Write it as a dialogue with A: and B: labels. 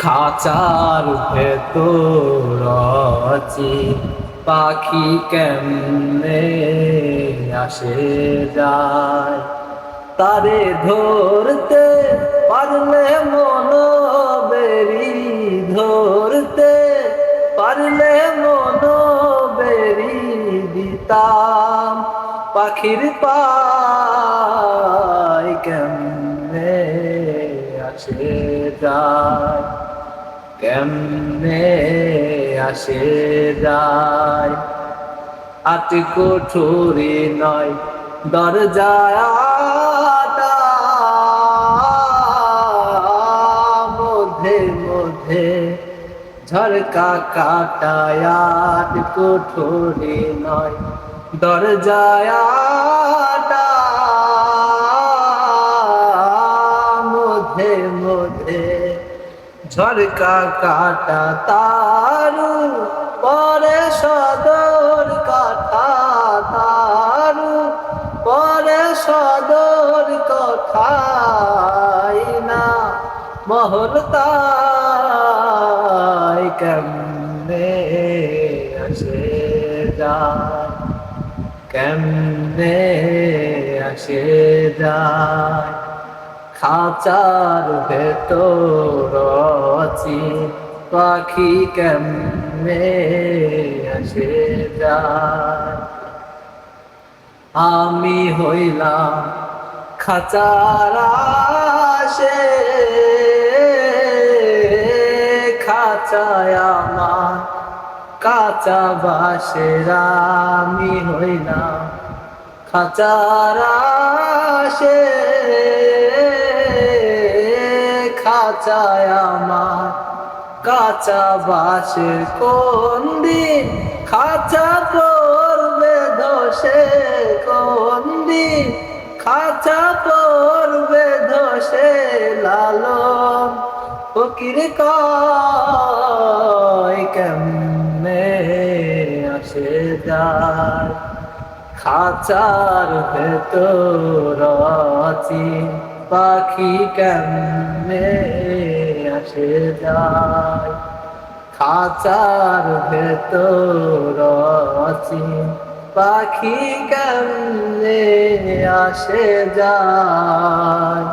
A: খাঁচার ভেতর আছি, পাখি কেমনে আসে যায়। তারে ধরতে পারলে মন বেরি, ধরতে পারলে মন বেরি দিতাম। পাখির পায় কেমনে আসে যায়, কেমনে আসে যায়। আটি কুঠুরি নয় দরজায় আটা, মধ্যে মধ্যে ঝরকা কাটায়। আটি কুঠুরি নয় দরজায় আটা, মধ্যে মধ্যে ঝরকা কাটা। তারু পরে সদর কাঠা, তারু পরে সদর কথাই না মহল তাই কেমনে আসে যায়, কেমনে আসে যায়। খাঁচার ভেতর আছি, পাখি কেমনে আসে যায়। আমি হইলাম খাঁচার আশে, খাঁচায় আমার কাঁচা বাসের। আমি হইলাম খাঁচার আশে, খাঁচায় আমার কাঁচা বাসের। কোন দিন খাঁচা পড়বে ধসে, কোন দিন খাঁচা পড়বে ধসে। লালন ফকির কয় কেমনে আসে যায়। খাঁচার ভেতর আছি, পাখি কেমনে আসে যায়। খাঁচার ভেতর আছি, পাখি কেমনে আসে যায়।